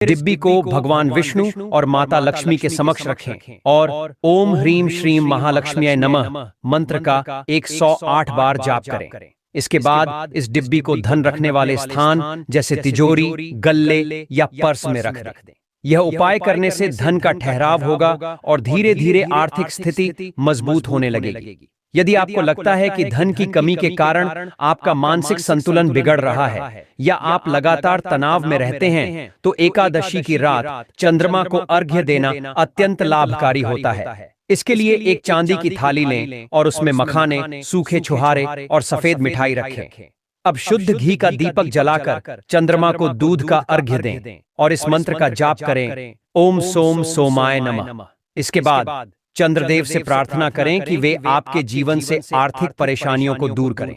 डिब्बी को भगवान विष्णु और माता लक्ष्मी के समक्ष रखें और ओम ह्रीम श्रीम महालक्ष्म्याय नमः मंत्र का 108 बार जाप करें। इसके बाद इस डिब्बी को धन रखने वाले स्थान जैसे तिजोरी, गल्ले या पर्स में रख दें। यह उपाय करने से धन का ठहराव होगा और धीरे धीरे आर्थिक स्थिति मजबूत होने लगेगी। यदि आपको लगता है कि धन की कमी के कारण आपका मानसिक संतुलन बिगड़ रहा है या आप लगातार तनाव में रहते हैं, तो एकादशी की रात चंद्रमा को अर्घ्य देना अत्यंत लाभकारी होता है। इसके लिए एक चांदी की थाली लें और उसमें मखाने, सूखे छुहारे और सफेद मिठाई रखें। अब शुद्ध घी का दीपक जलाकर चंद्रमा को दूध का अर्घ्य दें और इस मंत्र का जाप करें, ओम सोम सोमाय नमः। इसके बाद चंद्रदेव से प्रार्थना करें कि वे आपके जीवन से आर्थिक परेशानियों को दूर करें।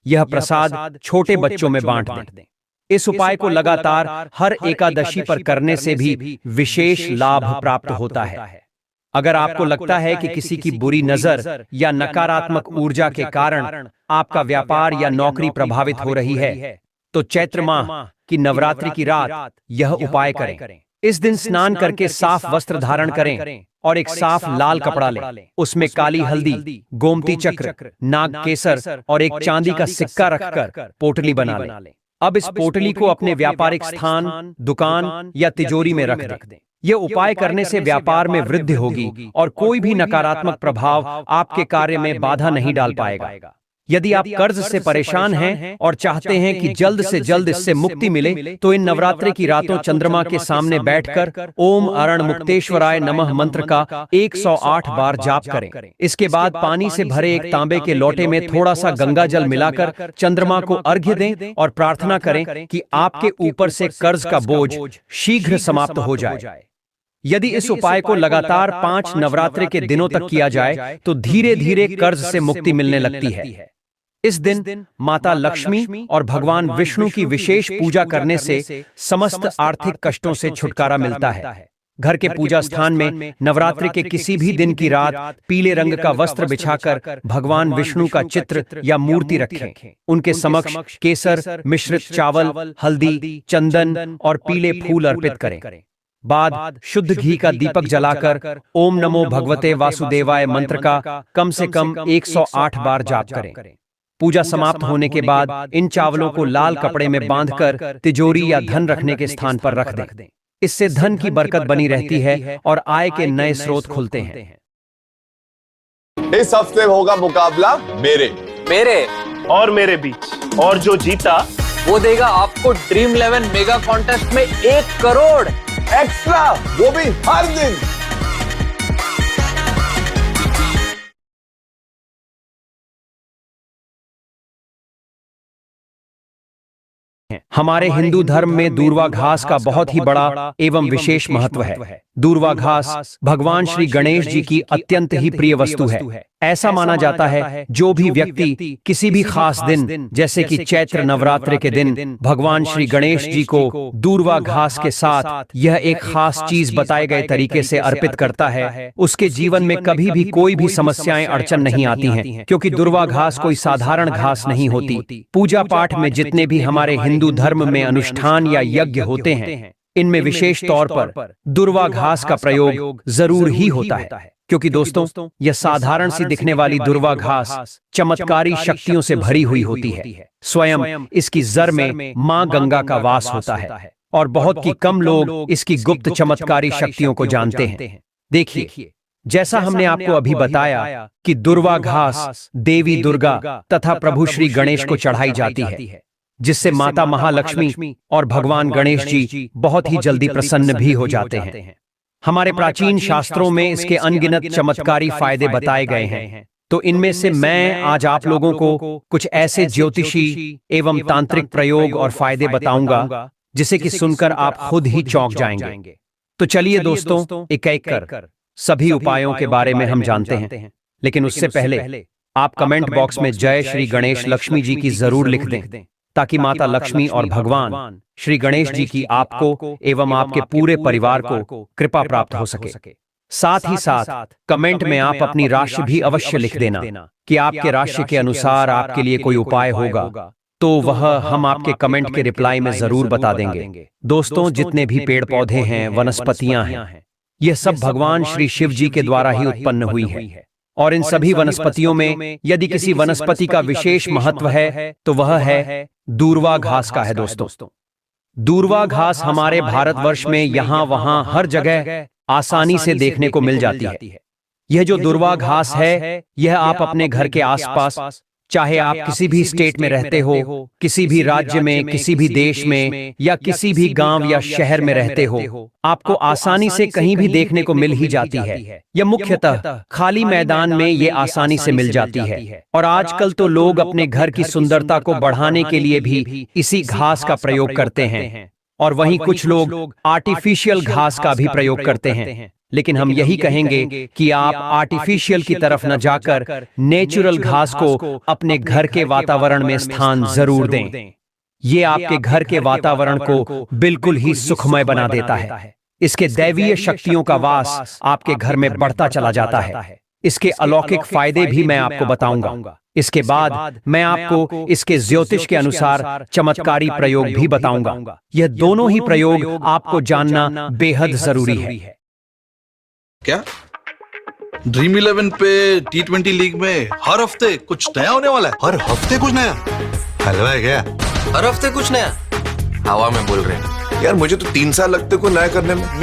यह प्रसाद छोटे बच्चों में बांट दें। इस उपाय को लगातार हर एकादशी पर करने से भी विशेष लाभ प्राप्त होता है। अगर आपको लगता है कि किसी की बुरी नजर या नकारात्मक ऊर्जा के कारण आपका व्यापार या नौकरी प्रभावित हो रही है, तो चैत्र माह की नवरात्रि की रात यह उपाय करें। इस दिन स्नान करके साफ वस्त्र धारण करें और एक साफ लाल कपड़ा लें। उसमें काली हल्दी, गोमती चक्र, नाग केसर और एक चांदी का सिक्का रखकर पोटली बना लें। अब इस पोटली को अपने व्यापारिक स्थान, दुकान या तिजोरी में रख दें। यह उपाय करने से व्यापार में वृद्धि होगी और कोई भी नकारात्मक प्रभाव आपके कार्य में बाधा नहीं डाल पाएगा। यदि आप कर्ज से परेशान हैं और चाहते हैं कि जल्द से जल्द इससे मुक्ति मिले, तो इन नवरात्रि की रातों चंद्रमा के सामने बैठकर ओम अरण मुक्तेश्वराय नमः मंत्र का 108 बार जाप करें। इसके बाद पानी से भरे एक तांबे के लोटे में थोड़ा सा गंगा जल मिलाकर चंद्रमा को अर्घ्य दें और प्रार्थना करें कि आपके ऊपर से कर्ज का बोझ शीघ्र समाप्त हो जाए। यदि इस उपाय को लगातार 5 नवरात्रि के दिनों तक किया जाए, तो धीरे धीरे कर्ज से मुक्ति मिलने लगती है। इस दिन माता लक्ष्मी और भगवान विष्णु की विशेष पूजा करने से समस्त आर्थिक कष्टों से छुटकारा मिलता है। घर के पूजा स्थान में नवरात्रि के किसी भी दिन की रात पीले रंग का वस्त्र बिछाकर भगवान विष्णु का चित्र या मूर्ति रखें। उनके समक्ष केसर मिश्रित चावल, हल्दी, चंदन और पीले फूल अर्पित करें। बाद शुद्ध घी का दीपक जलाकर ओम नमो भगवते वासुदेवाय मंत्र का कम से कम 108 बार जाप करें। पूजा समाप्त होने के बाद इन चावलों को लाल कपड़े में बांधकर तिजोरी या धन रखने के स्थान पर रख दें। इससे धन की बरकत बनी रहती है और आय के नए स्रोत खुलते हैं। इस हफ्ते होगा मुकाबला मेरे और मेरे बीच, और जो जीता वो देगा आपको ड्रीम 11 मेगा कॉन्टेस्ट में 1 करोड़ एक्स्ट्रा, वो भी हर दिन। हमारे हिंदू धर्म में दूर्वा घास का बहुत ही बड़ा एवं विशेष महत्व है। दूर्वा घास भगवान श्री गणेश जी की अत्यंत ही प्रिय वस्तु है। ऐसा माना जाता है जो भी व्यक्ति किसी भी खास दिन जैसे कि चैत्र नवरात्रि के दिन भगवान श्री गणेश जी को दूर्वा घास के साथ यह एक खास चीज बताए गए तरीके से अर्पित करता है, उसके जीवन में कभी भी कोई भी समस्याएं अड़चन नहीं आती हैं, क्योंकि दूर्वा घास कोई साधारण घास नहीं होती। पूजा पाठ में जितने भी हमारे हिंदू धर्म में अनुष्ठान या यज्ञ होते हैं, इनमें विशेष तौर पर दूर्वा घास का प्रयोग जरूर ही होता है। क्योंकि दोस्तों, यह साधारण सी दिखने वाली दूर्वा घास चमत्कारी शक्तियों से भरी हुई होती है। स्वयं इसकी जड़ में मां गंगा का वास होता है और बहुत ही कम लोग इसकी गुप्त चमत्कारी शक्तियों को जानते हैं। देखिए, जैसा हमने आपको अभी बताया कि दूर्वा घास देवी दुर्गा तथा प्रभु श्री गणेश को चढ़ाई जाती है, जिससे माता महालक्ष्मी और भगवान गणेश जी बहुत ही जल्दी प्रसन्न भी हो जाते हैं। हमारे प्राचीन शास्त्रों में इसके अनगिनत चमत्कारी फायदे बताए गए हैं, तो इनमें से मैं आज आप लोगों को कुछ ऐसे ज्योतिषी एवं तांत्रिक प्रयोग और फायदे बताऊंगा जिसे कि सुनकर आप खुद ही चौंक जाएंगे। तो चलिए दोस्तों, एक-एक कर सभी उपायों के बारे में हम जानते हैं। लेकिन उससे पहले आप कमेंट बॉक्स में जय श्री गणेश लक्ष्मी जी की जरूर लिख दें, ताकि माता लक्ष्मी और भगवान श्री गणेश जी की आपको एवं आपके पूरे परिवार को कृपा प्राप्त हो सके। साथ ही साथ कमेंट में आप अपनी राशि भी अवश्य लिख देना कि आपके राशि के अनुसार आपके लिए कोई उपाय होगा तो वह हम आपके कमेंट के रिप्लाई में जरूर बता देंगे। दोस्तों, जितने भी पेड़ पौधे हैं, वनस्पतियां हैं, यह सब भगवान श्री शिव जी के द्वारा ही उत्पन्न हुई है। और इन सभी वनस्पतियों में यदि किसी वनस्पति का विशेष महत्व है तो वह है दूर्वा घास का है। दोस्तों, दूर्वा घास हमारे भारतवर्ष में यहां वहां हर जगह आसानी से देखने को मिल जाती है। यह जो दूर्वा घास है, यह आप अपने घर के आसपास, चाहे आप किसी भी स्टेट में रहते हो, किसी भी राज्य में, किसी भी देश में, या किसी भी गांव या शहर में रहते हो, आपको आसानी से कहीं भी देखने को मिल ही जाती है। यह मुख्यतः खाली मैदान में ये आसानी से मिल जाती है। और आजकल तो लोग अपने घर की सुंदरता को बढ़ाने के लिए भी इसी घास का प्रयोग करते हैं। और वहीं कुछ लोग आर्टिफिशियल घास का भी प्रयोग करते हैं। लेकिन हम यही कहेंगे कि आप आर्टिफिशियल की तरफ न जाकर नेचुरल घास को अपने घर के वातावरण में स्थान जरूर दें। ये आपके घर के वातावरण को बिल्कुल ही सुखमय बना देता है। इसके दैवीय शक्तियों का वास आपके घर में बढ़ता चला जाता है। इसके अलौकिक फायदे भी मैं आपको बताऊंगा। इसके बाद मैं आपको इसके ज्योतिष के अनुसार चमत्कारी प्रयोग भी बताऊंगा। यह दोनों ही प्रयोग आपको जानना बेहद जरूरी है। क्या ड्रीम 11 पे T20 लीग में हर हफ्ते कुछ नया होने वाला है? हर हफ्ते कुछ नया? हलवा है क्या? हर हफ्ते कुछ नया? हवा में बोल रहे हैं यार, मुझे तो 3 साल लगते को नया करने में।